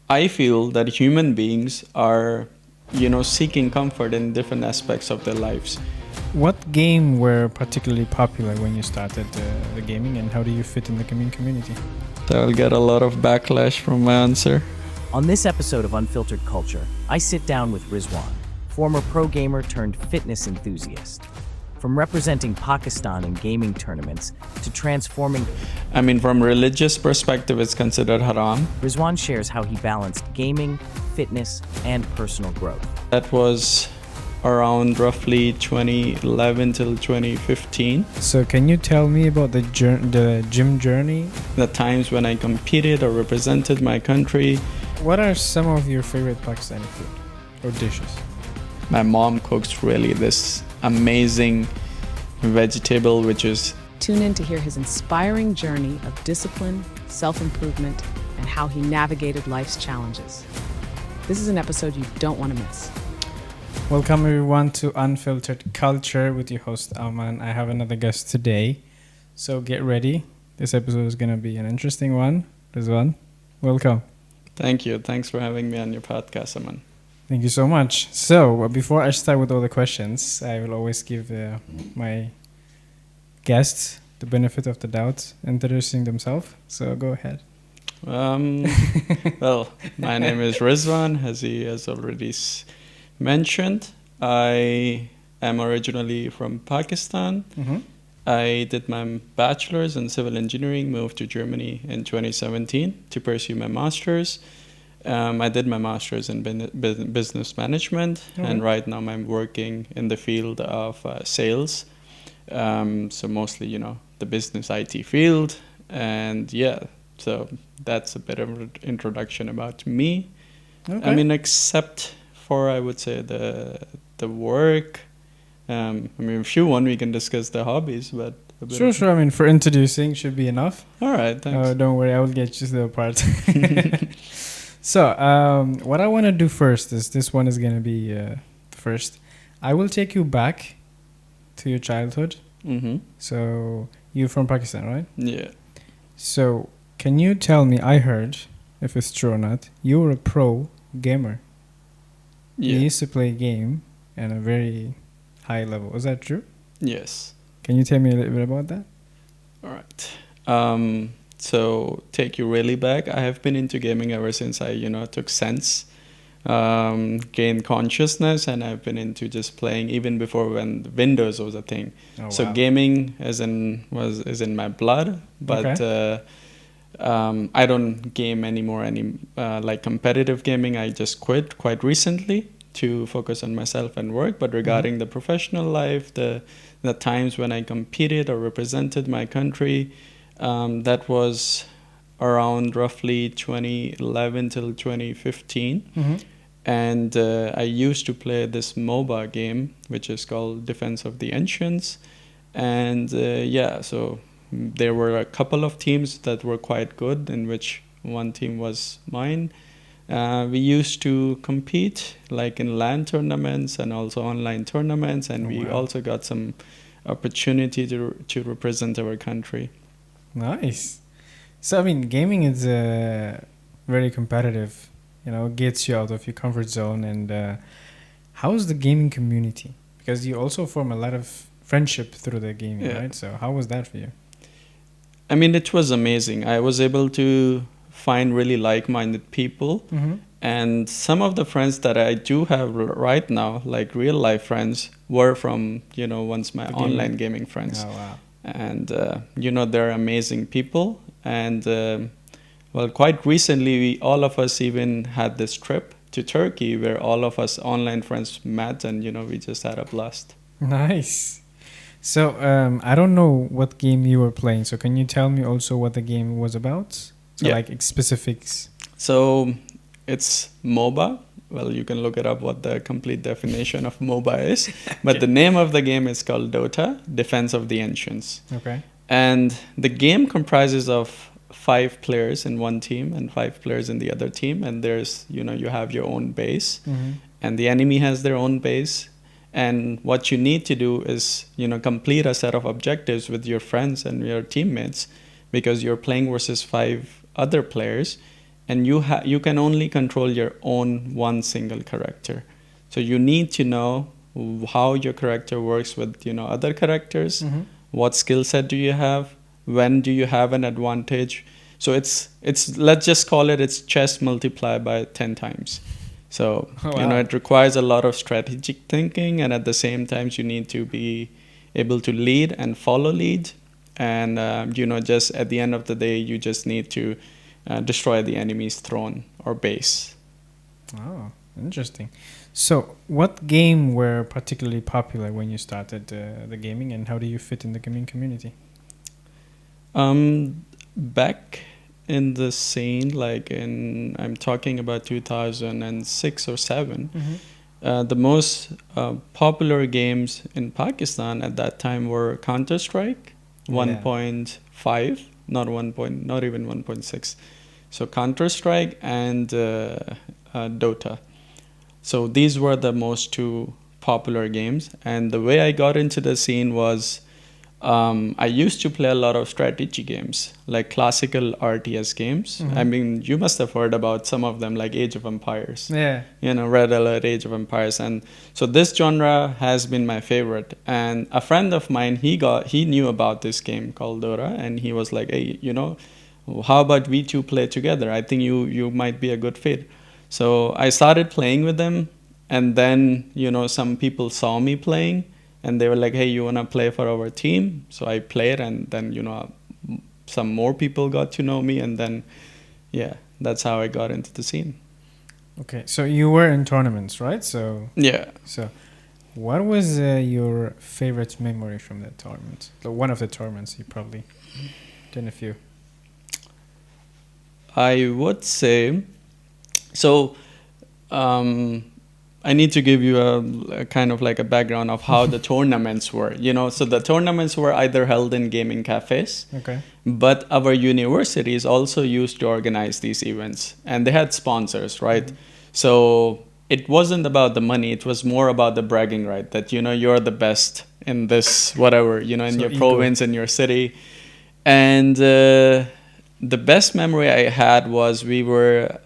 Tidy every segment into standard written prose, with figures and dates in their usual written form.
I feel that human beings are, seeking comfort in different aspects of their lives. What game were particularly popular when you started the gaming, and how do you fit in the gaming community? So I'll get a lot of backlash from my answer. On this episode of Unfiltered Culture, I sit down with Rizwan, former pro gamer turned fitness enthusiast. From representing Pakistan in gaming tournaments to transforming... From religious perspective, it's considered haram. Rizwan shares how he balanced gaming, fitness, and personal growth. That was around roughly 2011 till 2015. So can you tell me about the gym journey? The times when I competed or represented my country. What are some of your favorite Pakistani food or dishes? My mom cooks really this amazing vegetable, which is... Tune in to hear his inspiring journey of discipline, self-improvement, and how he navigated life's challenges. This is an episode you don't want to miss. Welcome everyone to Unfiltered Culture with your host Aman. I have another guest today, so get ready. This episode is going to be an interesting one. Rizwan, welcome. Thank you. Thanks for having me on your podcast, Aman. Thank you so much. So before I start with all the questions, I will always give my guests the benefit of the doubt, introducing themselves. So go ahead. Well, my name is Rizwan, as he has already mentioned. I am originally from Pakistan. Mm-hmm. I did my bachelor's in civil engineering, moved to Germany in 2017 to pursue my master's. I did my master's in business management, and right now I'm working in the field of sales. So mostly, the business IT field. And so that's a bit of an introduction about me. Okay. Except for, I would say, the work. If you want, we can discuss the hobbies, but... Sure. For introducing should be enough. All right, thanks. Don't worry, I will get you to the part. So, what I want to do first is, this one is going to be first. I will take you back to your childhood. Mm-hmm. So, you're from Pakistan, right? Yeah. So, can you tell me, I heard, if it's true or not, you were a pro gamer. Yeah. You used to play a game at a very high level. Is that true? Yes. Can you tell me a little bit about that? All right. So take you really back. I have been into gaming ever since I, took sense, gained consciousness, and I've been into just playing even before when Windows was a thing. Oh, So wow. gaming is in my blood, but Okay. I don't game anymore. Like competitive gaming, I just quit quite recently to focus on myself and work. But regarding the professional life, the times when I competed or represented my country. That was around roughly 2011 till 2015. Mm-hmm. And I used to play this MOBA game, which is called Defense of the Ancients. And so there were a couple of teams that were quite good, in which one team was mine. We used to compete like in LAN tournaments and also online tournaments. And we also got some opportunity to represent our country. Nice. So, gaming is very competitive, gets you out of your comfort zone. And how is the gaming community? Because you also form a lot of friendship through the gaming, right? So how was that for you? It was amazing. I was able to find really like-minded people. Mm-hmm. And some of the friends that I do have right now, like real-life friends, were from, once my online gaming friends. Oh, wow. And, they're amazing people. And, quite recently, all of us even had this trip to Turkey where all of us online friends met and, we just had a blast. Nice. So, I don't know what game you were playing. So, can you tell me also what the game was about? So, like specifics. So, it's MOBA. Well, you can look it up what the complete definition of MOBA is. But the name of the game is called Dota, Defense of the Ancients. Okay. And the game comprises of 5 players in one team and 5 players in the other team. And there's, you have your own base. Mm-hmm. And the enemy has their own base. And what you need to do is, complete a set of objectives with your friends and your teammates, because you're playing versus 5 other players. and you can only control your own one single character. So you need to know how your character works with other characters. Mm-hmm. What skill set do you have? When do you have an advantage? So it's let's just call it's chess multiplied by 10 times. So Oh, wow. it requires a lot of strategic thinking, and at the same time you need to be able to lead and follow lead, and just at the end of the day you just need to destroy the enemy's throne or base. Oh, interesting. So, what game were particularly popular when you started the gaming, and how do you fit in the gaming community? Back in the scene, I'm talking about 2006 or 7, the most popular games in Pakistan at that time were Counter-Strike, 1.5, not even 1.6. So Counter-Strike and Dota. So these were the most two popular games. And the way I got into the scene was I used to play a lot of strategy games, like classical RTS games. Mm-hmm. I mean, you must have heard about some of them, like Age of Empires. Yeah. Red Alert, Age of Empires. And so this genre has been my favorite. And a friend of mine, he knew about this game called Dota, and he was like, hey, how about we two play together? I think you might be a good fit. So I started playing with them, and then some people saw me playing, and they were like, hey, you want to play for our team? So I played, and then some more people got to know me, and then that's how I got into the scene. Okay, so you were in tournaments, right? So what was your favorite memory from that tournament? One of the tournaments, you probably did a few. I would say, so I need to give you a kind of like a background of how the tournaments were. So the tournaments were either held in gaming cafes, okay, but our universities also used to organize these events, and they had sponsors, right? Mm-hmm. So it wasn't about the money, it was more about the bragging right, that you're the best in this whatever, in so your ego. province, in your city. And the best memory I had was we were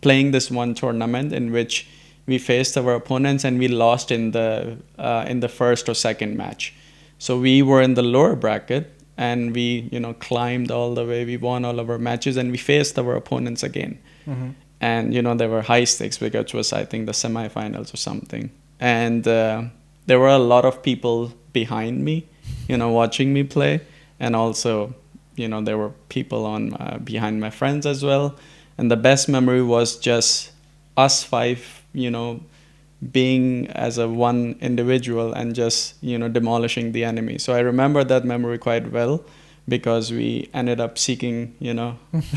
playing this one tournament in which we faced our opponents, and we lost in the first or second match. So we were in the lower bracket, and we climbed all the way. We won all of our matches, and we faced our opponents again. Mm-hmm. And there were high stakes, because it was, I think, the semifinals or something. And there were a lot of people behind me, watching me play, and also there were people on behind my friends as well. And the best memory was just us five, being as a one individual and just, demolishing the enemy. So I remember that memory quite well, because we ended up seeking,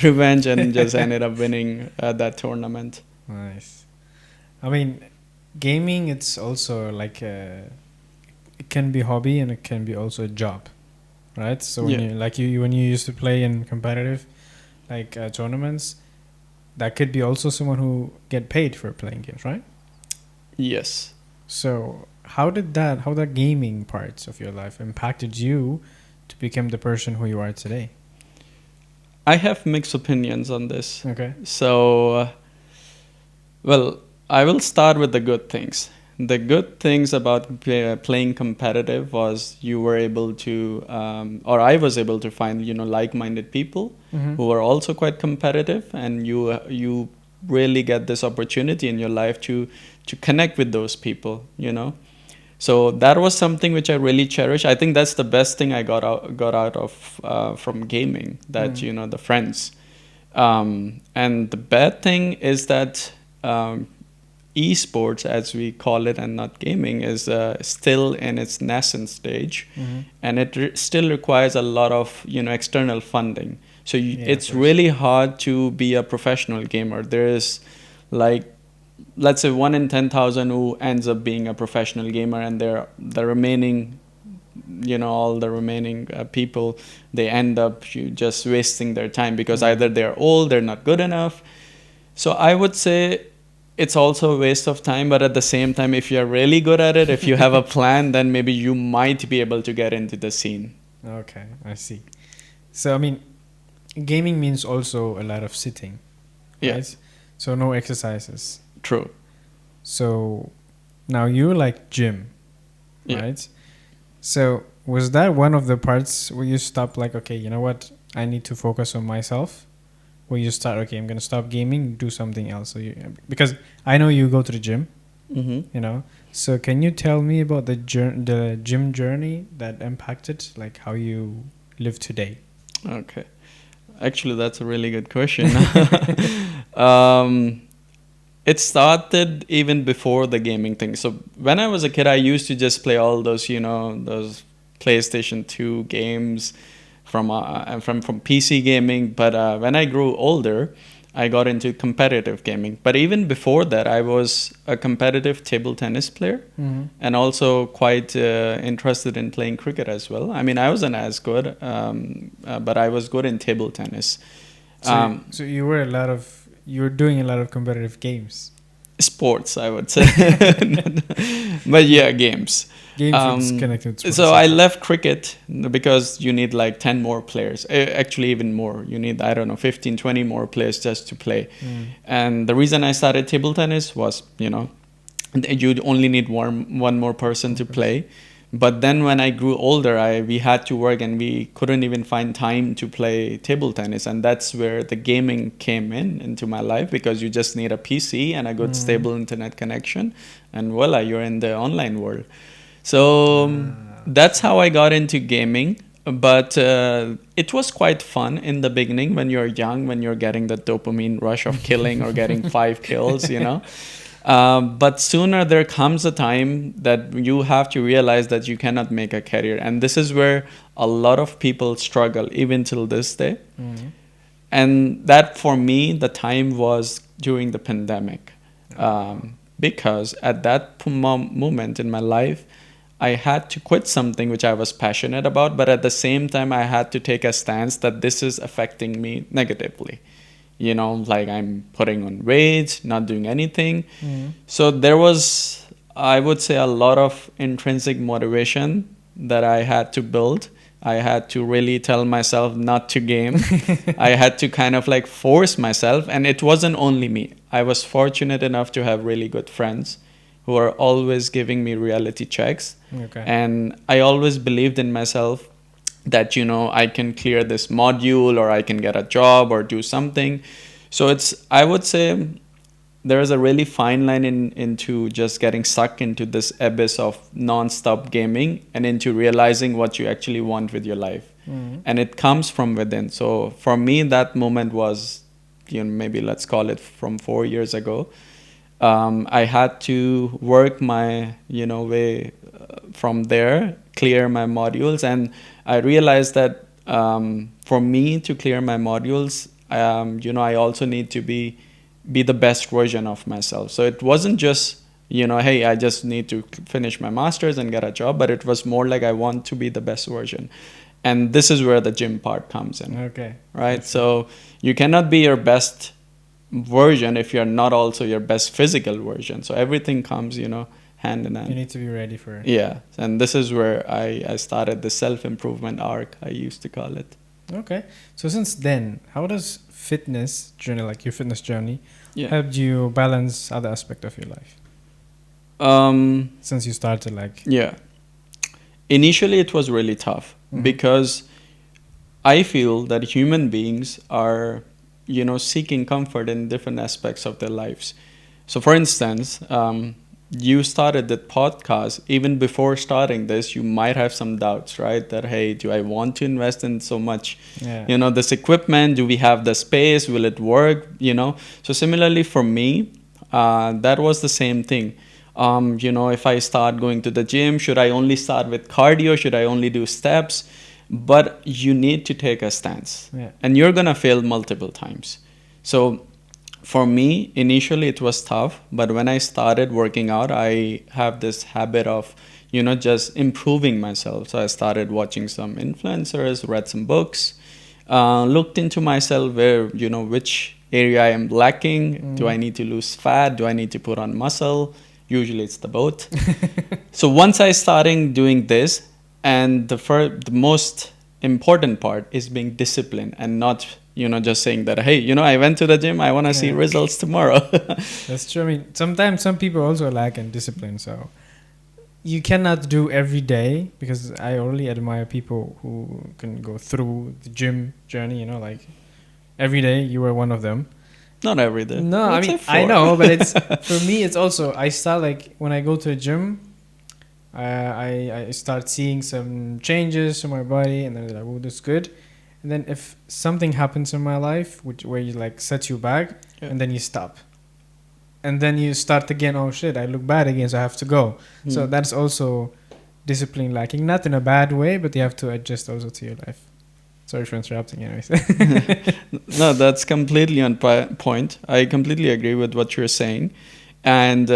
revenge, and just ended up winning that tournament. Nice. I mean, gaming, it's also like it can be hobby, and it can be also a job, right? So when when you used to play in competitive tournaments, that could be also someone who get paid for playing games, right? Yes. So how that gaming parts of your life impacted you to become the person who you are today? I have mixed opinions on this. Okay. So, well, I will start with the good things. The good things about playing competitive was you were able to, or I was able to find, like-minded people who were also quite competitive, and you really get this opportunity in your life to connect with those people, So that was something which I really cherish. I think that's the best thing I got out of from gaming, that the friends. And the bad thing is that esports, as we call it, and not gaming, is still in its nascent stage, and it still requires a lot of external funding. So it's really hard to be a professional gamer. There is let's say 1 in 10,000 who ends up being a professional gamer, and the remaining, all the remaining people, they end up just wasting their time, because either they're old, they're not good enough. So I would say it's also a waste of time, but at the same time, if you're really good at it, if you have a plan, then maybe you might be able to get into the scene. Okay, I see. So I mean, gaming means also a lot of sitting, Yeah, right? So no exercises. true. So now you like gym, Yeah. right? So was that one of the parts where you stopped like, okay, you know what? I need to focus on myself. Where you start, okay, I'm going to stop gaming, do something else. So because I know you go to the gym, Mm-hmm. you know. So can you tell me about the gym journey that impacted like how you live today? Okay. Actually, that's a really good question. um, it started even before the gaming thing. So when I was a kid, I used to just play all those, those PlayStation 2 games from PC gaming. But when I grew older, I got into competitive gaming. But even before that, I was a competitive table tennis player Mm-hmm. and also quite interested in playing cricket as well. I mean, I wasn't as good, but I was good in table tennis. So you were doing a lot of competitive games. Sports, I would say. But yeah, games. Games with connected sports. So I left cricket because you need like 10 more players. Actually, even more. You need, I don't know, 15, 20 more players just to play. And the reason I started table tennis was, you'd only need one more person to play. But then when I grew older, we had to work and we couldn't even find time to play table tennis. And that's where the gaming came into my life, because you just need a PC and a good stable internet connection. And voila, you're in the online world. So that's how I got into gaming. But it was quite fun in the beginning when you're young, when you're getting the dopamine rush of killing or getting 5 kills, But sooner there comes a time that you have to realize that you cannot make a career. And this is where a lot of people struggle, even till this day. And that, for me, the time was during the pandemic. Because at that moment in my life, I had to quit something which I was passionate about. But at the same time, I had to take a stance that this is affecting me negatively. Like I'm putting on weight, not doing anything. So there was, I would say, a lot of intrinsic motivation that I had to build. I had to really tell myself not to game. I had to kind of like force myself. And it wasn't only me. I was fortunate enough to have really good friends who are always giving me reality checks. Okay. And I always believed in myself that, I can clear this module, or I can get a job or do something. So I would say there is a really fine line into just getting stuck into this abyss of non-stop gaming and into realizing what you actually want with your life. And it comes from within. So for me, that moment was, maybe let's call it from 4 years ago. I had to work my, way from there, clear my modules. And I realized that for me to clear my modules, I also need to be the best version of myself. So it wasn't just, hey, I just need to finish my master's and get a job, but it was more like I want to be the best version. And this is where the gym part comes in. Okay. Right? So you cannot be your best version if you're not also your best physical version. So everything comes, hand in hand. You need to be ready for it. Yeah. And this is where I started the self-improvement arc, I used to call it. Okay. So since then, how does fitness journey, like your fitness journey, Yeah. helped you balance other aspect of your life? Since you started Yeah. Initially, it was really tough because I feel that human beings are, seeking comfort in different aspects of their lives. So for instance, you started the podcast. Even before starting this, you might have some doubts, right? That, hey, do I want to invest in so much, this equipment? Do we have the space? Will it work? So similarly for me, that was the same thing. If I start going to the gym, should I only start with cardio? Should I only do steps? But you need to take a stance, and you're going to fail multiple times. So for me, initially it was tough, but when I started working out, I have this habit of, just improving myself. So I started watching some influencers, read some books, looked into myself where, which area I am lacking. Do I need to lose fat? Do I need to put on muscle? Usually it's the both. So once I started doing this, and the most important part is being disciplined and not just saying that, hey, I went to the gym, I want to see Yeah. results tomorrow. That's true. I mean, sometimes some people also lack in discipline, so you cannot do every day, because I only admire people who can go through the gym journey, like every day. You were one of them. Not every day. No, I I'd mean, say I 4. know, but it's for me, it's also, I start like when I go to the gym, I start seeing some changes to my body, and then like, oh, that's good. And then if something happens in my life where you like sets you back, Yeah. and then you stop, and then you start again. Oh shit, I look bad again, so I have to go. So that's also discipline lacking, not in a bad way, but you have to adjust also to your life. Sorry for interrupting, anyways. No, that's completely on point. I completely agree with what you're saying. And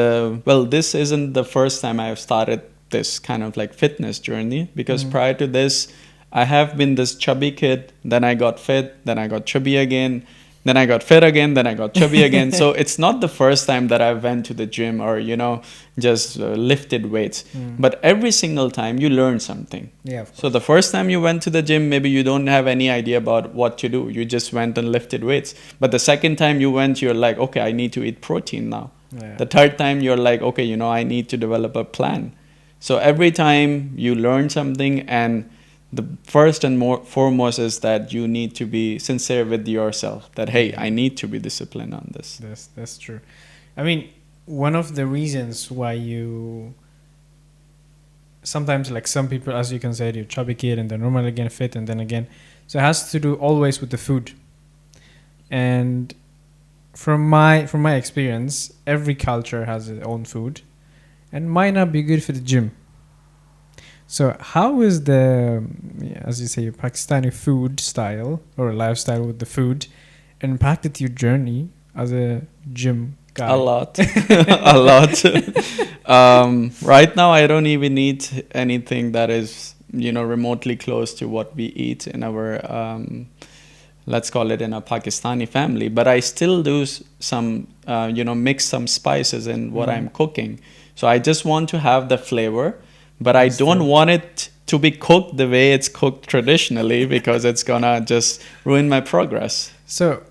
well, this isn't the first time I've started this kind of like fitness journey, because prior to this, I have been this chubby kid. Then I got fit, then I got chubby again, then I got fit again, then I got chubby again. So it's not the first time that I went to the gym or, just lifted weights. But every single time you learn something. Yeah, of course. So the first time you went to the gym, maybe you don't have any idea about what to do. You just went and lifted weights. But the second time you went, you're like, okay, I need to eat protein now. Yeah. The third time you're like, okay, I need to develop a plan. So every time you learn something, and the first and foremost is that you need to be sincere with yourself, that, hey, I need to be disciplined on this. That's true. I mean, one of the reasons why you sometimes, like some people, as you can say, you're chubby kid and then normally again fit and then again, so it has to do always with the food. And from my experience, every culture has its own food and might not be good for the gym. So how is as you say, Pakistani food style or lifestyle with the food impacted your journey as a gym guy? A lot. A lot. Right now, I don't even eat anything that is, remotely close to what we eat in our, let's call it in a Pakistani family. But I still do some, mix some spices in what I'm cooking. So I just want to have the flavor, but I don't want it to be cooked the way it's cooked traditionally, because it's gonna just ruin my progress. So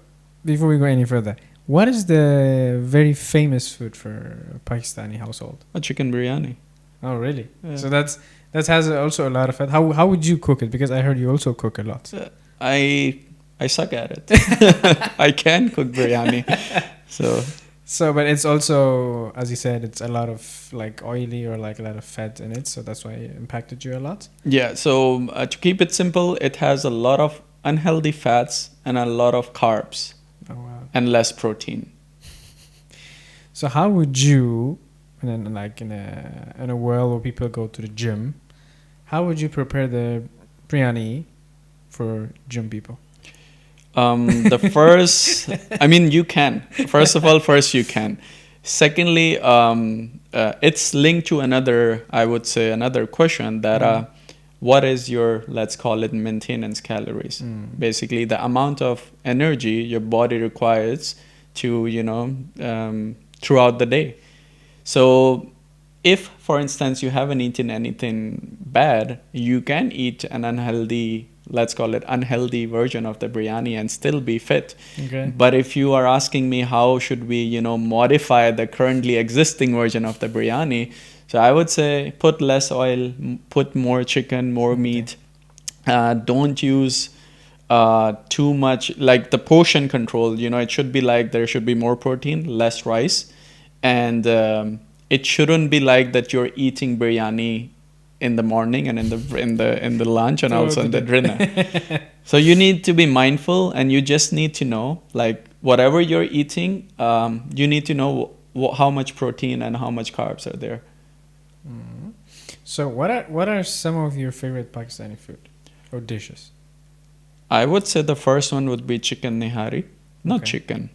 before we go any further, what is the very famous food for Pakistani household? A chicken biryani. Oh, really? Yeah. So that has also a lot of fat. How would you cook it? Because I heard you also cook a lot. I suck at it. I can cook biryani. So, but it's also, as you said, it's a lot of like oily or like a lot of fat in it. So that's why it impacted you a lot. Yeah. So to keep it simple, it has a lot of unhealthy fats and a lot of carbs. Oh, wow. And less protein. So how would you, in a world where people go to the gym, how would you prepare the biryani for gym people? The first, I mean, you can. First of all, you can. Secondly, it's linked to another question that what is your, let's call it, maintenance calories? Basically, the amount of energy your body requires to, throughout the day. So if, for instance, you haven't eaten anything bad, you can eat an unhealthy, let's call it unhealthy version of the biryani and still be fit. Okay. But if you are asking me how should we, modify the currently existing version of the biryani, so I would say put less oil, put more chicken, more meat. Don't use too much, like the portion control, it should be like there should be more protein, less rice. And it shouldn't be like that you're eating biryani in the morning and in the lunch and also in the dinner. So you need to be mindful, and you just need to know, like, whatever you're eating, you need to know how much protein and how much carbs are there. So what are some of your favorite Pakistani food or dishes? I would say the first one would be chicken nihari. Not Okay. chicken.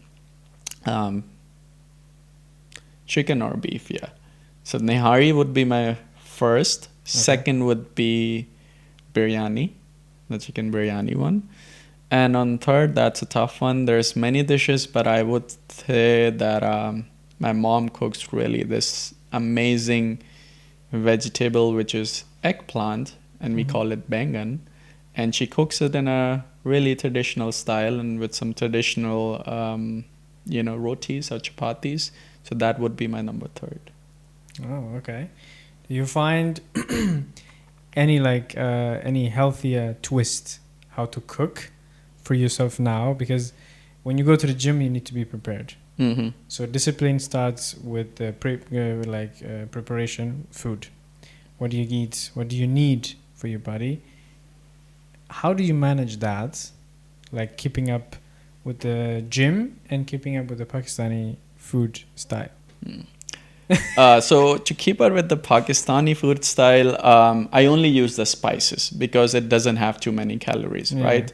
Chicken or beef, yeah. So nihari would be my first. Okay. Second would be biryani, the chicken biryani one. And on third, that's a tough one. There's many dishes, but I would say that my mom cooks really this amazing vegetable, which is eggplant, and we call it bangan. and she cooks it in a really traditional style and with some traditional, rotis or chapatis. So that would be my number third. Oh, okay. Do you find any healthier twist how to cook for yourself now? Because when you go to the gym, you need to be prepared. Mm-hmm. So discipline starts with the preparation, food. What do you eat? What do you need for your body? How do you manage that? Like keeping up with the gym and keeping up with the Pakistani food style. So to keep up with the Pakistani food style, I only use the spices because it doesn't have too many calories, right?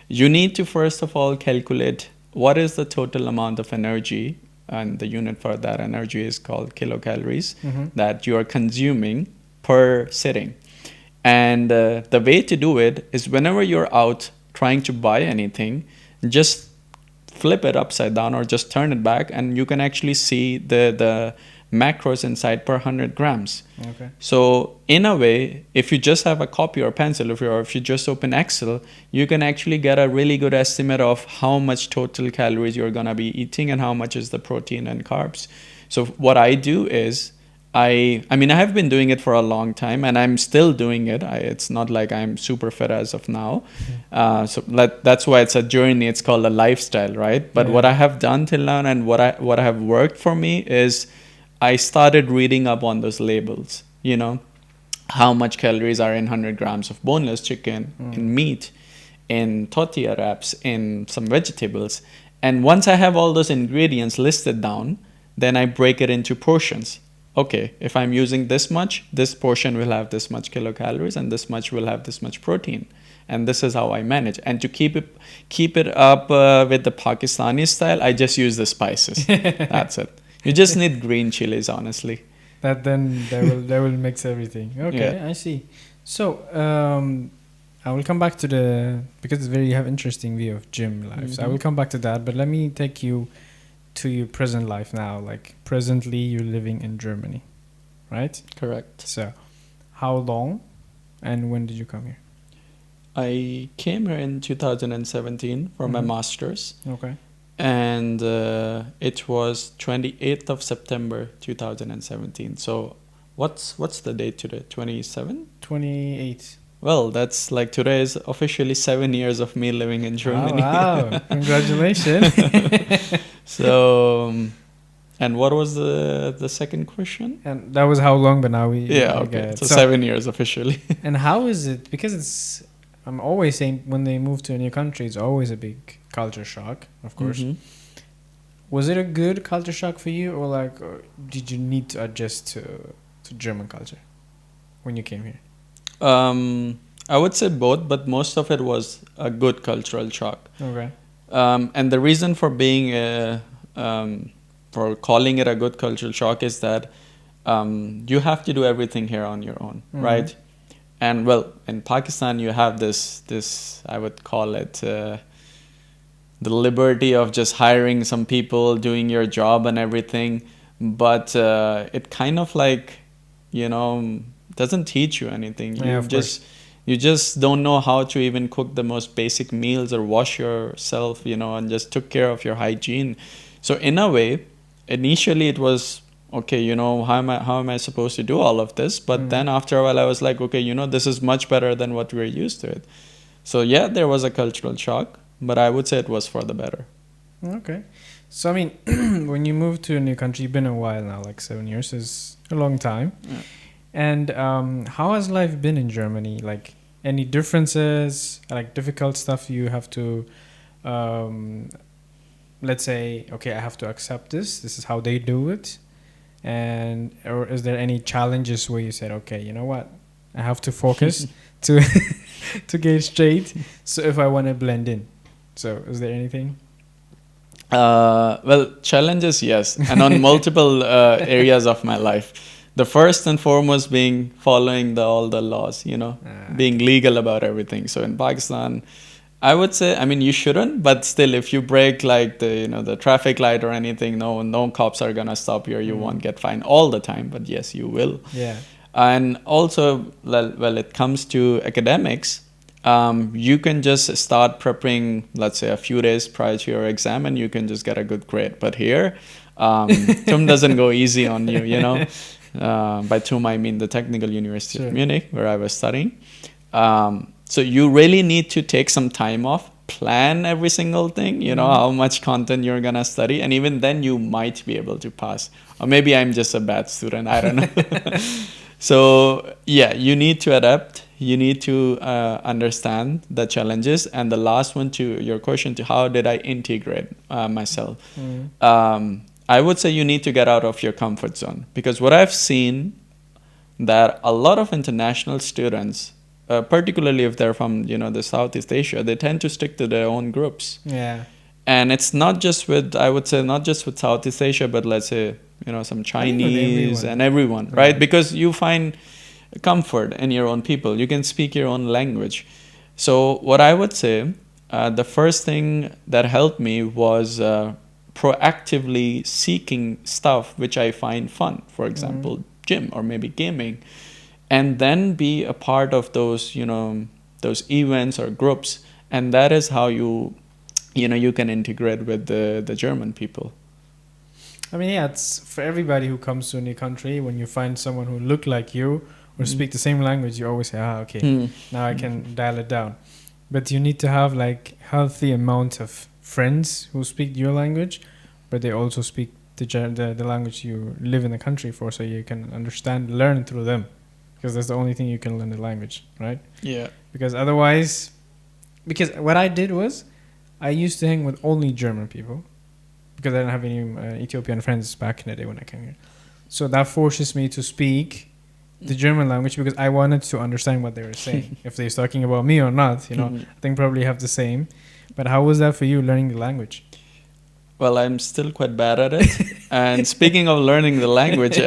You need to first of all calculate what is the total amount of energy, and the unit for that energy is called kilocalories, that you are consuming per sitting. And the way to do it is whenever you're out trying to buy anything, just flip it upside down or just turn it back, and you can actually see the macros inside per 100 grams. Okay. So in a way, if you just have a copy or pencil, if you just open Excel, you can actually get a really good estimate of how much total calories you're going to be eating and how much is the protein and carbs. So what I do is I have been doing it for a long time and I'm still doing it. It's not like I'm super fit as of now. That's why it's a journey. It's called a lifestyle, right? But what I have done till now and what I have worked for me is I started reading up on those labels, how much calories are in 100 grams of boneless chicken, in meat, in tortilla wraps, in some vegetables. And once I have all those ingredients listed down, then I break it into portions. Okay, if I'm using this much, this portion will have this much kilocalories and this much will have this much protein. And this is how I manage. And to keep it up with the Pakistani style, I just use the spices. That's it. You just need green chilies, honestly. That will mix everything. Okay, yeah. I see. So I will come back to because you have interesting view of gym life. So I will come back to that. But let me take you to your present life now. Like presently, you're living in Germany, right? Correct. So how long, and when did you come here? I came here in 2017 for my master's. Okay. And it was 28th of September 2017. So what's the date today? 27? 28. Well, that's like today is officially 7 years of me living in Germany. Oh, wow. Congratulations. So, and what was the second question? And that was how long, but now we... Yeah, okay. So 7 years officially. And how is it? Because I'm always saying when they move to a new country, it's always a big culture shock, of course. Was it a good culture shock for you, or did you need to adjust to German culture when you came here? I would say both, but most of it was a good cultural shock. Okay. And the reason for being for calling it a good cultural shock is that you have to do everything here on your own, right? And well, in Pakistan, you have this I would call it the liberty of just hiring some people, doing your job and everything. But it kind of doesn't teach you anything. You just don't know how to even cook the most basic meals or wash yourself, and just took care of your hygiene. So in a way, initially it was, okay, how am I supposed to do all of this? But then after a while I was like, okay, this is much better than what we're used to it. So yeah, there was a cultural shock, but I would say it was for the better. Okay. So when you move to a new country, you've been a while now, like 7 years is a long time. Yeah. And how has life been in Germany? Like any differences, like difficult stuff you have to, let's say, okay, I have to accept this. This is how they do it. Or is there any challenges where you said, okay, you know what? I have to focus to get straight. So if I want to blend in. So is there anything? Well, challenges, yes. And on multiple areas of my life. The first and foremost being following all the laws, being legal about everything. So in Pakistan, I would say, you shouldn't, but still, if you break the traffic light or anything, no cops are gonna stop you. Or you won't get fined all the time, but yes, you will. Yeah. And also, well, it comes to academics. you can just start prepping, let's say, a few days prior to your exam, and you can just get a good grade. But here, TUM doesn't go easy on you, you know. By TUM, I mean the Technical University of Munich, where I was studying. So you really need to take some time off, plan every single thing, you know, how much content you're going to study. And even then, you might be able to pass. Or maybe I'm just a bad student. I don't know. So, yeah, you need to adapt. You need to understand the challenges. And the last one, to your question, to how did I integrate myself? I would say you need to get out of your comfort zone. Because what I've seen, that a lot of international students, particularly if they're from, you know, the Southeast Asia, they tend to stick to their own groups. Yeah. And it's not just with, I would say, not just with Southeast Asia, but let's say, you know, some Chinese and everyone, right? Because you find comfort in your own people. You can speak your own language. So what I would say, the first thing that helped me was proactively seeking stuff which I find fun. For example, gym or maybe gaming. And then be a part of those, you know, those events or groups. And that is how you can integrate with the German people. I mean, yeah, it's for everybody who comes to a new country. When you find someone who look like you or speak the same language, you always say, okay, now I can dial it down. But you need to have like healthy amount of friends who speak your language, but they also speak the language you live in the country for, so you can learn through them. Because that's the only thing you can learn the language, right? Yeah. Because what I did was, I used to hang with only German people, because I didn't have any Ethiopian friends back in the day when I came here. So that forces me to speak the German language, because I wanted to understand what they were saying, if they're talking about me or not. You know, I think probably have the same. But how was that for you, learning the language? Well, I'm still quite bad at it. And speaking of learning the language,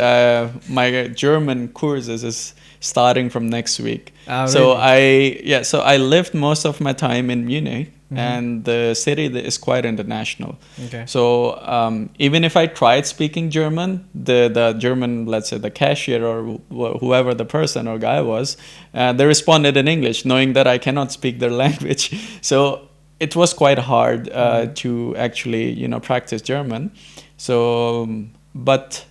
my German courses is starting from next week. So really? So I lived most of my time in Munich, and the city is quite international. Okay. So even if I tried speaking German, the German, let's say the cashier or whoever the person or guy was, they responded in English, knowing that I cannot speak their language. So it was quite hard to actually, you know, practice German. So, but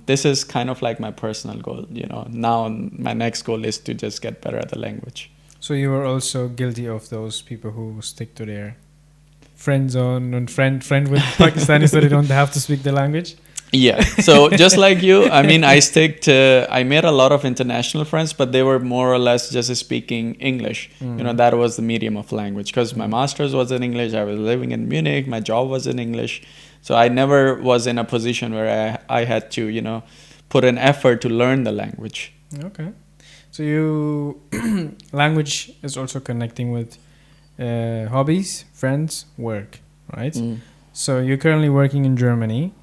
this is kind of like my personal goal, you know. Now my next goal is to just get better at the language. So you were also guilty of those people who stick to their friend zone and friend with Pakistanis, so they don't have to speak the language? Yeah. So just like you, I mean, I made a lot of international friends, but they were more or less just speaking English. You know, that was the medium of language, because my master's was in English. I was living in Munich. My job was in English. So I never was in a position where I had to, you know, put an effort to learn the language. Okay. So you, language is also connecting with hobbies, friends, work, right? So you're currently working in Germany.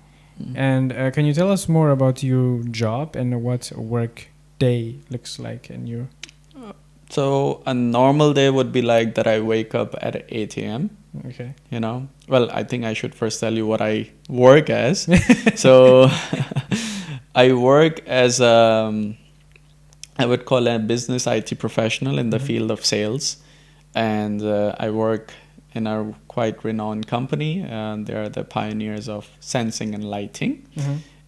And can you tell us more about your job and what a work day looks like in your... So a normal day would be like that I wake up at 8 a.m. Okay. You know, well, I think I should first tell you what I work as. So I work as I would call a business IT professional in the field of sales. And I work in a quite renowned company, and they are the pioneers of sensing and lighting.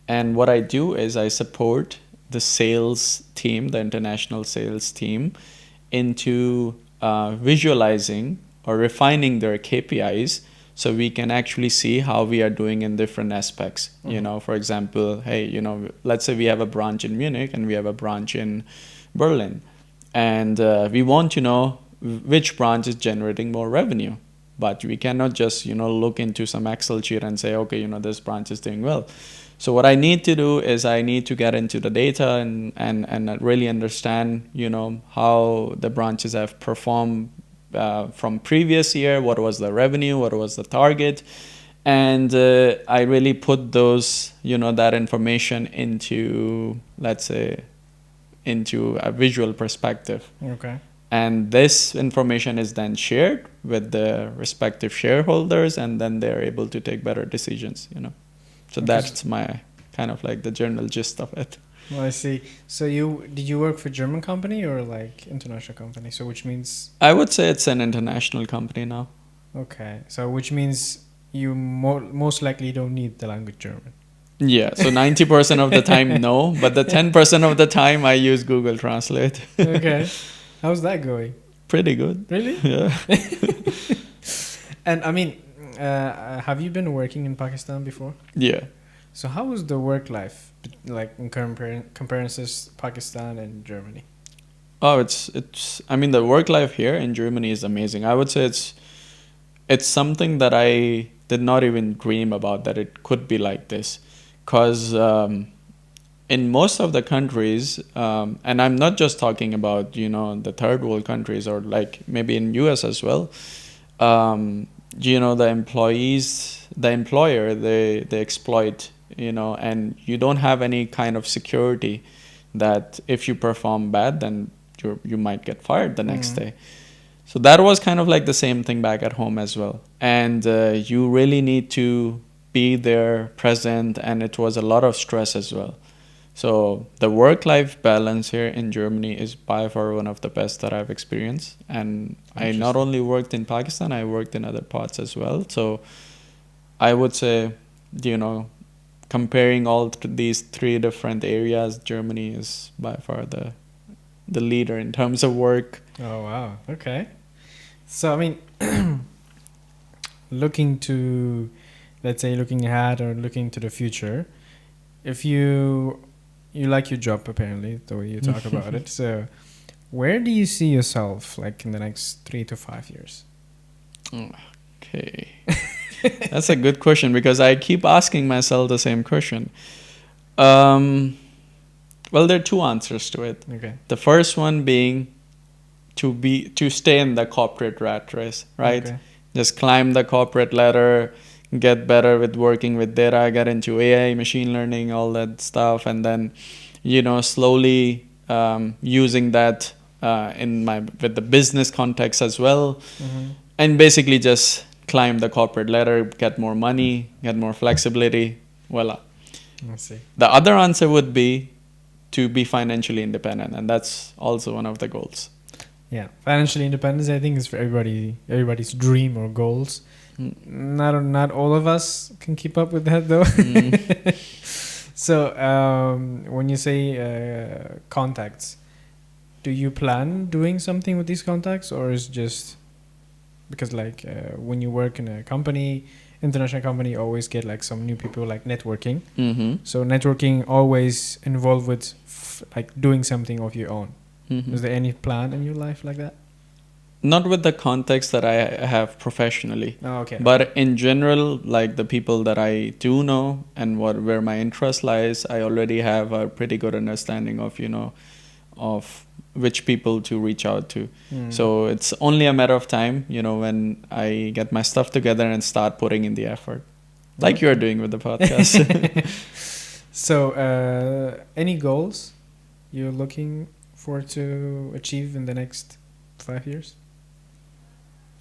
And what I do is I support the sales team, the international sales team, into visualizing or refining their KPIs, so we can actually see how we are doing in different aspects. You know, for example, hey, you know, let's say we have a branch in Munich and we have a branch in Berlin, and we want to know which branch is generating more revenue. But we cannot just, you know, look into some Excel sheet and say, okay, you know, this branch is doing well. So what I need to do is I need to get into the data and really understand, you know, how the branches have performed from previous year, what was the revenue, what was the target. And I really put those, you know, that information into, let's say, into a visual perspective. Okay. And this information is then shared with the respective shareholders, and then they're able to take better decisions, you know. So that's my kind of like the general gist of it. Well, I see. So did you work for German company or like international company? So which means I would say it's an international company now. okay. So which means you most likely don't need the language German. Yeah, so 90% of the time, no, but the 10% of the time I use Google Translate. Okay. How's that going? Pretty good. Really? Yeah. And I mean, have you been working in Pakistan before? Yeah. So how was the work life like in comparisons Pakistan and Germany? Oh, I mean, the work life here in Germany is amazing. I would say it's something that I did not even dream about that it could be like this. Because in most of the countries, and I'm not just talking about, the third world countries or like maybe in US as well, the employer, they exploit, and you don't have any kind of security that if you perform bad, then you might get fired the next day. So that was kind of like the same thing back at home as well. And you really need to be there, present, and it was a lot of stress as well. So the work-life balance here in Germany is by far one of the best that I've experienced. And I not only worked in Pakistan, I worked in other parts as well. So I would say, comparing all these three different areas, Germany is by far the leader in terms of work. Oh wow. Okay. So I mean, looking ahead or looking to the future, if you like your job apparently the way you talk about it, so where do you see yourself like in the next 3 to 5 years? Okay. That's a good question because I keep asking myself the same question. Well, there are two answers to it. Okay. The first one being to stay in the corporate rat race, right? Okay. Just climb the corporate ladder, get better with working with data, get into AI, machine learning, all that stuff, and then, slowly using that with the business context as well, and basically just climb the corporate ladder, get more money, get more flexibility, voila. I see. The other answer would be to be financially independent, and that's also one of the goals. Yeah, financial independence I think is for everybody's dream or goals. Not all of us can keep up with that though. So when you say contacts, do you plan doing something with these contacts, or is just because like when you work in a company, international company, always get like some new people, like networking. So networking always involved with like doing something of your own. Is there any plan in your life like that? Not with the context that I have professionally. Oh, okay. But in general, like the people that I do know and where my interest lies, I already have a pretty good understanding of, of which people to reach out to. So it's only a matter of time, when I get my stuff together and start putting in the effort, like you're doing with the podcast. So any goals you're looking for to achieve in the next 5 years?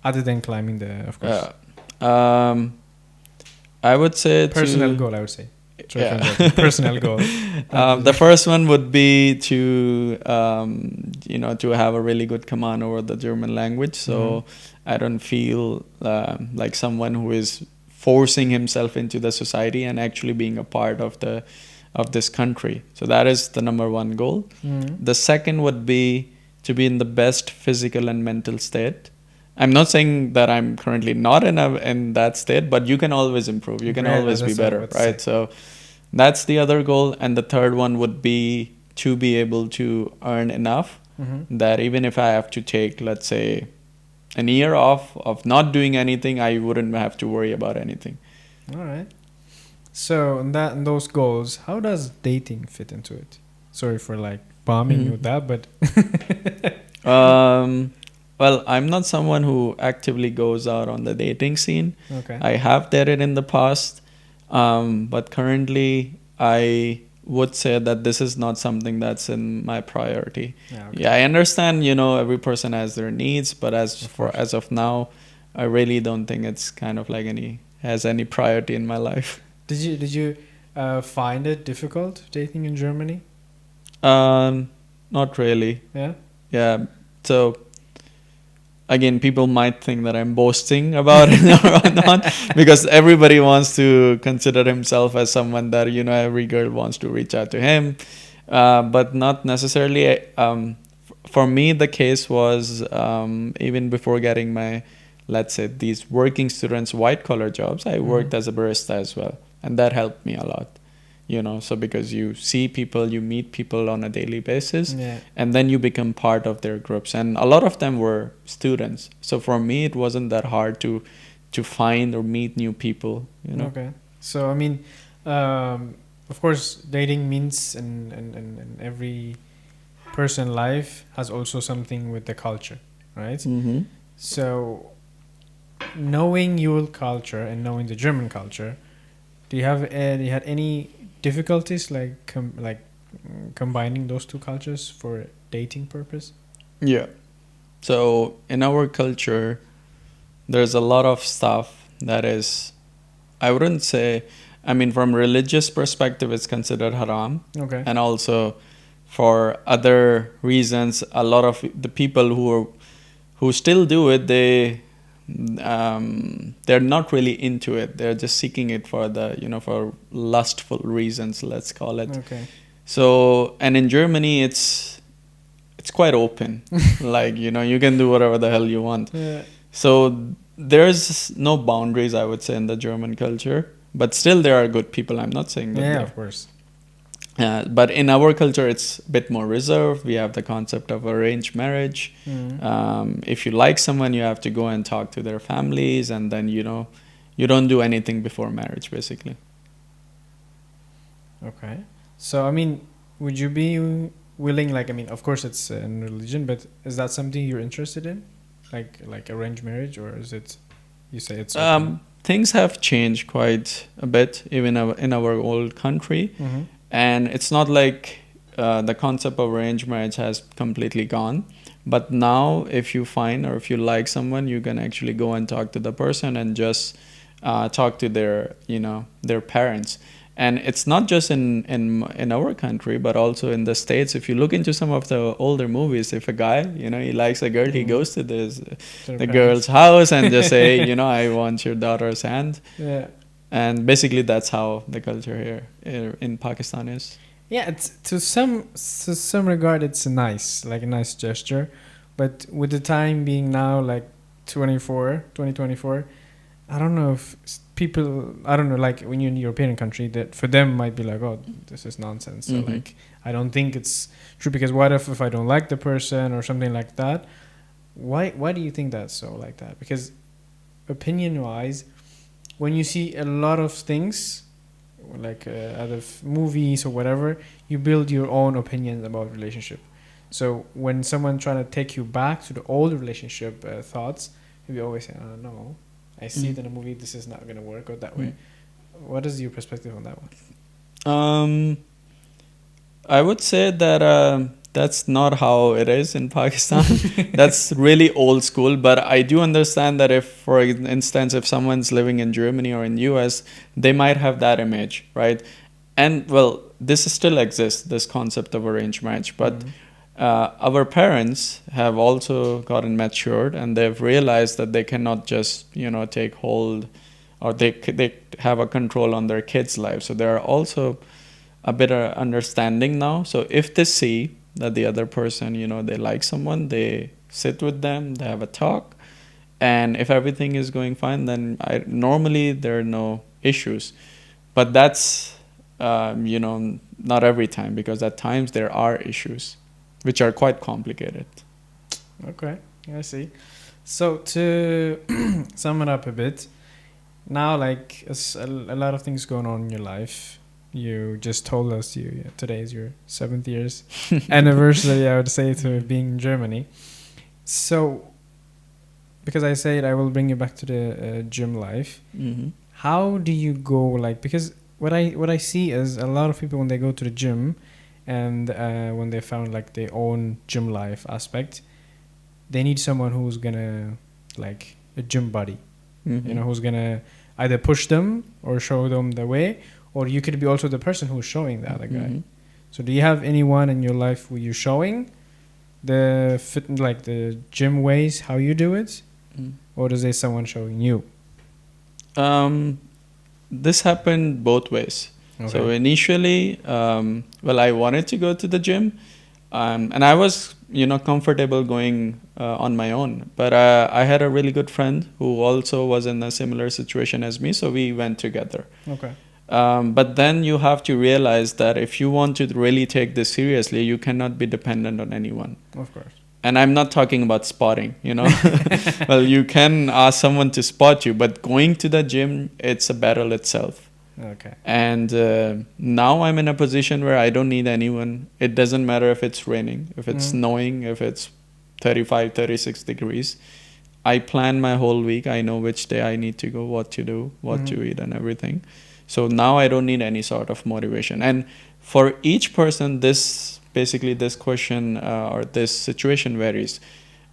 Other than climbing of course. I would say personal goal, I would say. Yeah. Personal goal. The first one would be to to have a really good command over the German language, so I don't feel like someone who is forcing himself into the society and actually being a part of this country. So that is the number one goal. The second would be to be in the best physical and mental state. I'm not saying that I'm currently not in that state, but you can always improve. You can always be better, right? So that's the other goal. And the third one would be to be able to earn enough that even if I have to take, let's say, an year off of not doing anything, I wouldn't have to worry about anything. All right. So in those goals, how does dating fit into it? Sorry for like bombing you with that, but well, I'm not someone who actively goes out on the dating scene. Okay. I have dated in the past, but currently I would say that this is not something that's in my priority. Yeah, I understand, every person has their needs, but as of now, I really don't think it's kind of like has any priority in my life. Did you find it difficult dating in Germany? Not really. Yeah. Yeah. So again, people might think that I'm boasting about it or not, because everybody wants to consider himself as someone that, every girl wants to reach out to him. But not necessarily. For me, the case was, even before getting my, let's say, these working students white collar jobs, I worked as a barista as well. And that helped me a lot. So because you see people, you meet people on a daily basis, Yeah. and then you become part of their groups. And a lot of them were students. So for me, it wasn't that hard to find or meet new people, Okay. So I mean, of course, dating means in every person life has also something with the culture, right? Mm-hmm. So knowing your culture and knowing the German culture, do you had any difficulties like combining those two cultures for dating purpose? Yeah. So in our culture, there's a lot of stuff that is, I wouldn't say, I mean, from religious perspective, it's considered haram. Okay. And also for other reasons, a lot of the people who still do it, they're not really into it. They're just seeking it for for lustful reasons, let's call it. Okay. So, and in Germany, it's quite open. Like, you can do whatever the hell you want. Yeah. So there's no boundaries, I would say, in the German culture. But still, there are good people. I'm not saying that. Yeah, of course. But in our culture, it's a bit more reserved. We have the concept of arranged marriage. If you like someone, you have to go and talk to their families, and then you don't do anything before marriage, basically. Okay. So I mean, would you be willing? Like, I mean, of course, it's in religion, but is that something you're interested in, like arranged marriage, or is it? You say it's open? Things have changed quite a bit, even in our old country. Mm-hmm. And it's not like the concept of arranged marriage has completely gone. But now, if you find or if you like someone, you can actually go and talk to the person and just talk to their parents. And it's not just in our country, but also in the States. If you look into some of the older movies, if a guy, he likes a girl, he goes to the girl's house and just say, I want your daughter's hand. Yeah. And basically, that's how the culture here in Pakistan is. Yeah, it's to some regard, it's a nice gesture, but with the time being now like 2024, I don't know if people, I don't know, like when you're in a European country, that for them might be like, oh, this is nonsense. So like, I don't think it's true, because what if I don't like the person or something like that? Why do you think that's so like that? Because opinion wise, when you see a lot of things like out of movies or whatever, you build your own opinions about relationship. So when someone trying to take you back to the old relationship thoughts, you always say, oh, no, I see it in a movie, this is not going to work out that way. What is your perspective on that one? I would say that that's not how it is in Pakistan. That's really old school. But I do understand that if, for instance, if someone's living in Germany or in US, they might have that image, right? And well, this still exists, this concept of arranged marriage. But our parents have also gotten matured, and they've realized that they cannot just, take hold, or they have a control on their kids' lives. So there are also a better understanding now. So if they see that the other person, they like someone, they sit with them, they have a talk, and if everything is going fine, then normally there are no issues. But that's not every time, because at times there are issues which are quite complicated. Okay, I see. So to sum it up a bit, now like a lot of things going on in your life. You just told us today is your 7th year's anniversary, I would say, to being in Germany. So, because I said I will bring you back to the gym life. How do you go? Like, because what I see is a lot of people when they go to the gym, and when they found like their own gym life aspect, they need someone who's gonna like a gym buddy, who's gonna either push them or show them the way. Or you could be also the person who's showing the other guy. So do you have anyone in your life who you're showing the fit, like the gym ways, how you do it? Mm. Or is there someone showing you? This happened both ways. So Okay. initially, I wanted to go to the gym, and I was, comfortable going on my own. But I had a really good friend who also was in a similar situation as me, so we went together. Okay. But then you have to realize that if you want to really take this seriously, you cannot be dependent on anyone. Of course. And I'm not talking about spotting, Well, you can ask someone to spot you, but going to the gym, it's a battle itself. Okay. And now I'm in a position where I don't need anyone. It doesn't matter if it's raining, if it's snowing, if it's 35, 36 degrees. I plan my whole week. I know which day I need to go, what to do, what to eat and everything. So now I don't need any sort of motivation. And for each person, this question or this situation varies.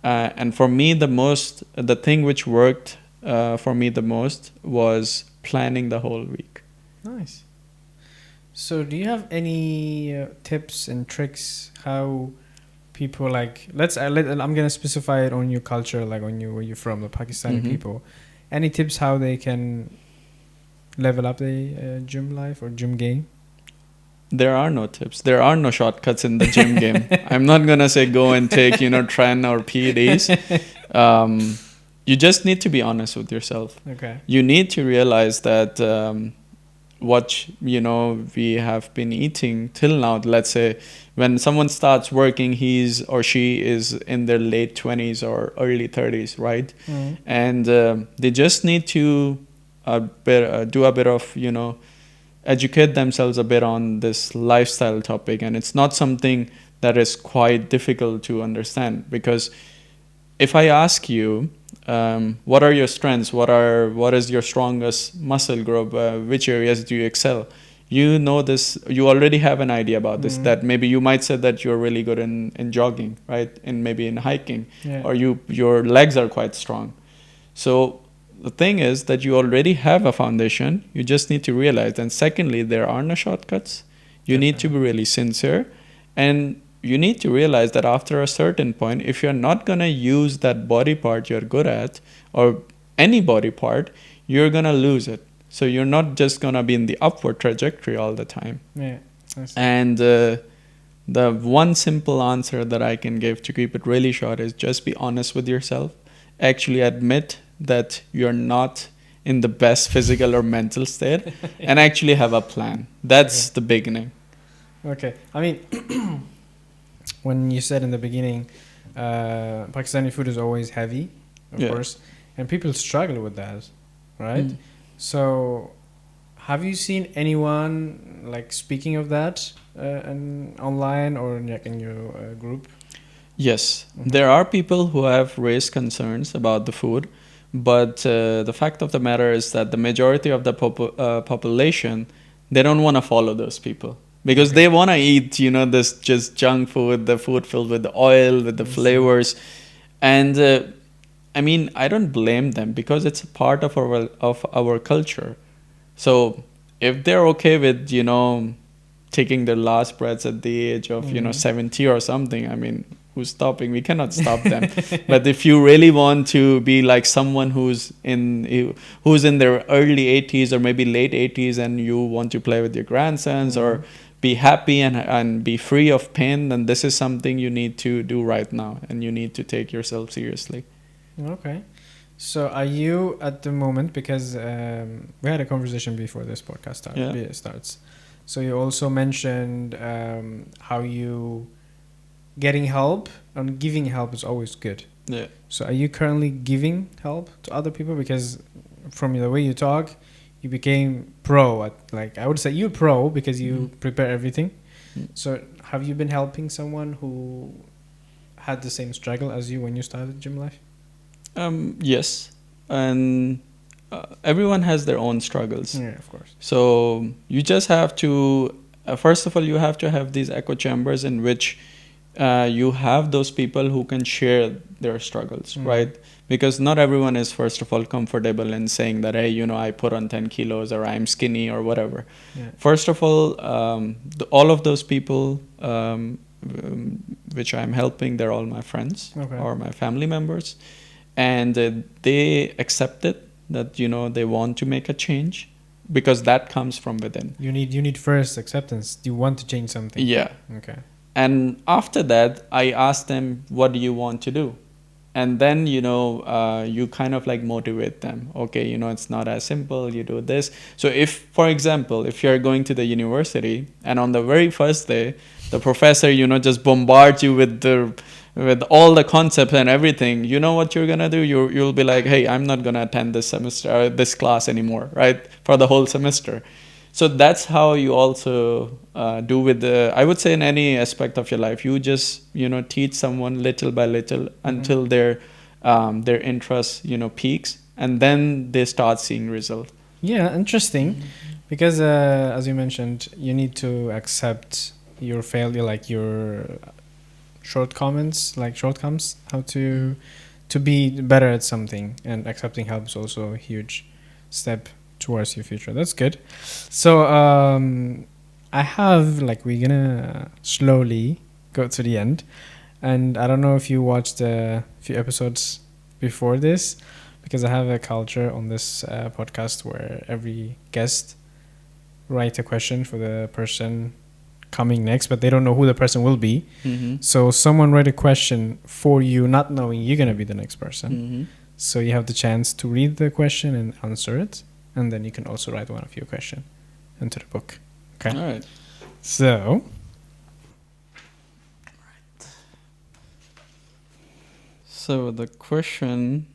And for me, the thing which worked for me the most was planning the whole week. Nice. So do you have any tips and tricks how people like I'm gonna specify it on your culture, like on you where you're from, the Pakistani people. Any tips how they can level up the gym life or gym game? There are no tips. There are no shortcuts in the gym game. I'm not going to say go and take, tren or PEDs. You just need to be honest with yourself. Okay. You need to realize that what, we have been eating till now, let's say when someone starts working, he's or she is in their late 20s or early 30s, right? And they just need to do a bit of, educate themselves a bit on this lifestyle topic. And it's not something that is quite difficult to understand, because if I ask you, what are your strengths? What is your strongest muscle group? Which areas do you excel? You know this, you already have an idea about this, that maybe you might say that you're really good in jogging, right? And maybe in hiking, or your legs are quite strong. So the thing is that you already have a foundation. You just need to realize. And secondly, there are no shortcuts. You need to be really sincere. And you need to realize that after a certain point, if you're not going to use that body part you're good at, or any body part, you're going to lose it. So you're not just going to be in the upward trajectory all the time. Yeah. And the one simple answer that I can give to keep it really short is just be honest with yourself. Actually admit that you're not in the best physical or mental state, and actually have a plan. That's the beginning. Okay. I mean, when you said in the beginning, Pakistani food is always heavy, of course, and people struggle with that, right? So have you seen anyone like speaking of that online or like in your group? Yes, there are people who have raised concerns about the food, but the fact of the matter is that the majority of the population, they don't want to follow those people, because they want to eat, this just junk food, the food filled with the oil, with the flavors. And I mean, I don't blame them, because it's a part of our culture. So if they're okay with, taking their last breaths at the age of, 70 or something, I mean, who's stopping? We cannot stop them. But if you really want to be like someone who's in their early 80s or maybe late 80s, and you want to play with your grandsons or be happy and be free of pain, then this is something you need to do right now, and you need to take yourself seriously. Okay. So are you at the moment, because we had a conversation before this podcast starts. So you also mentioned how you getting help and giving help is always good. Yeah. So are you currently giving help to other people? Because from the way you talk, you became pro at, like, I would say you're pro because you prepare everything. So have you been helping someone who had the same struggle as you when you started gym life? Yes. And everyone has their own struggles. Yeah, of course. So you just have to, first of all, you have to have these echo chambers in which you have those people who can share their struggles, right? Because not everyone is, first of all, comfortable in saying that, hey, I put on 10 kilos or I'm skinny or whatever. Yeah. First of all, all of those people which I'm helping, they're all my friends or my family members. And they accepted that, they want to make a change, because that comes from within. You need first acceptance. You want to change something. Yeah. Okay. And after that, I asked them, what do you want to do? And then, you kind of like motivate them. Okay, it's not as simple. You do this. So if, for example, if you're going to the university and on the very first day, the professor, just bombards you with all the concepts and everything, you know what you're going to do? You'll be like, hey, I'm not going to attend this semester or this class anymore, right? For the whole semester. So that's how you also do with I would say in any aspect of your life. You just, teach someone little by little until their interest, peaks, and then they start seeing results. Yeah, interesting. Because as you mentioned, you need to accept your failure, like your shortcomings, how to be better at something, and accepting help is also a huge step towards your future. That's good. So I have, we're gonna slowly go to the end, and I don't know if you watched a few episodes before this, because I have a culture on this podcast where every guest write a question for the person coming next, but they don't know who the person will be. So someone write a question for you, not knowing you're gonna be the next person. So you have the chance to read the question and answer it, and then you can also write one of your questions into the book. Okay. All right. So. So the question.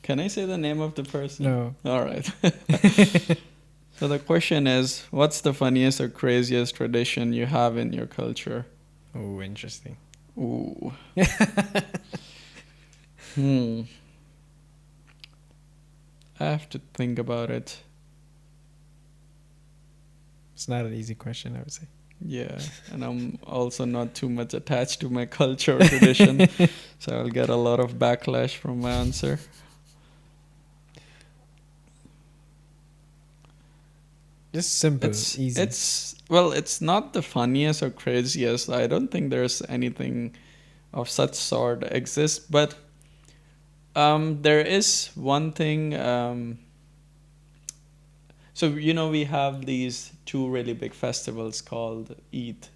Can I say the name of the person? No. All right. So the question is, what's the funniest or craziest tradition you have in your culture? Oh, interesting. Ooh. I have to think about it. It's not an easy question, I would say. Yeah, and I'm also not too much attached to my culture or tradition, so I'll get a lot of backlash from my answer. Just simple, easy. It's not the funniest or craziest. I don't think there's anything of such sort exists, but there is one thing. So we have these two really big festivals called Eid,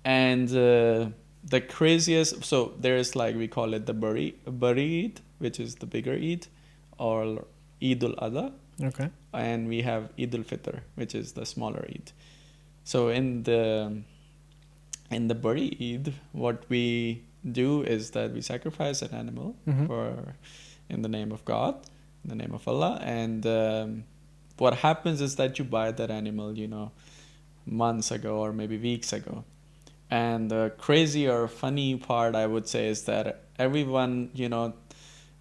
and the craziest. So there's we call it the Bari Eid, which is the bigger Eid, or Eid al-Adha. Okay. And we have Eid al-Fitr, which is the smaller Eid. So in the Bari Eid, what we do is that we sacrifice an animal in the name of God, in the name of Allah, and what happens is that you buy that animal, months ago or maybe weeks ago. And the crazy or funny part, I would say, is that everyone,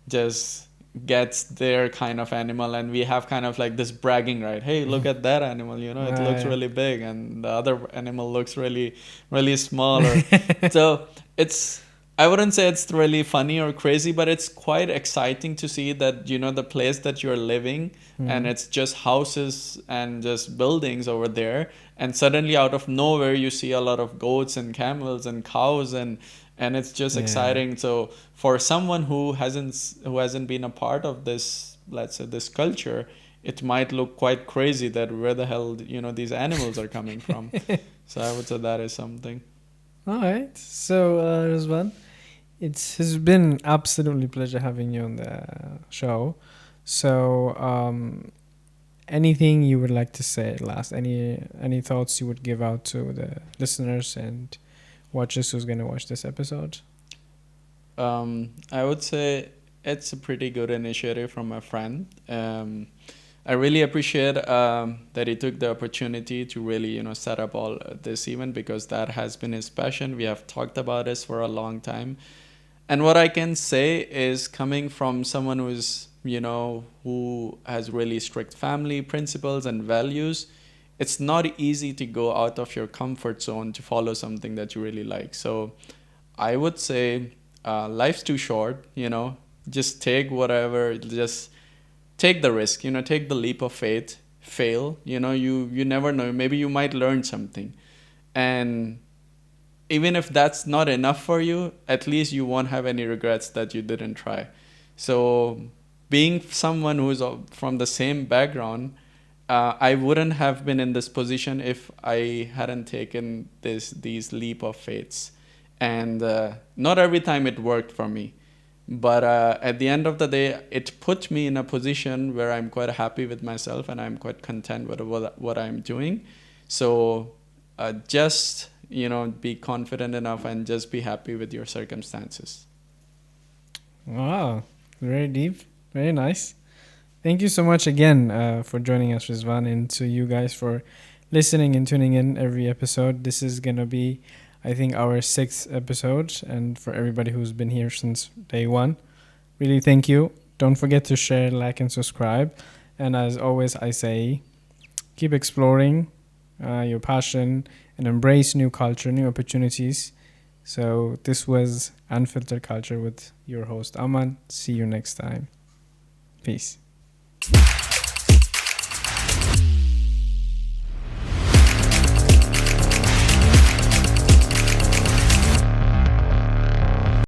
just gets their kind of animal, and we have kind of this bragging, right? Hey, look at that animal, it looks really big, and the other animal looks really, really small. So I wouldn't say it's really funny or crazy, but it's quite exciting to see that, the place that you're living and it's just houses and just buildings over there. And suddenly out of nowhere, you see a lot of goats and camels and cows, and it's just exciting. So for someone who hasn't been a part of this, let's say this culture, it might look quite crazy that where the hell, these animals are coming from. So I would say that is something. All right. So, Rizwan, it has been absolutely pleasure having you on the show. So, anything you would like to say last? Any thoughts you would give out to the listeners and watchers who's going to watch this episode? I would say it's a pretty good initiative from my friend. I really appreciate that he took the opportunity to really, set up all this event, because that has been his passion. We have talked about this for a long time. And what I can say is, coming from someone who has really strict family principles and values, it's not easy to go out of your comfort zone to follow something that you really like. So I would say life's too short, just take whatever, just take the risk, take the leap of faith, fail, you never know, maybe you might learn something. And even if that's not enough for you, at least you won't have any regrets that you didn't try. So being someone who's from the same background, I wouldn't have been in this position if I hadn't taken these leap of faiths. And not every time it worked for me. But at the end of the day, it put me in a position where I'm quite happy with myself and I'm quite content with what I'm doing. So just, be confident enough and just be happy with your circumstances. Wow, very deep, very nice. Thank you so much again for joining us, Rizwan, and to you guys for listening and tuning in every episode. This is going to be, I think, our 6th episode, and for everybody who's been here since day one, really thank you. Don't forget to share, like, and subscribe. And as always, I say, keep exploring your passion and embrace new culture, new opportunities. So this was Unfiltered Culture with your host, Aman. See you next time. Peace.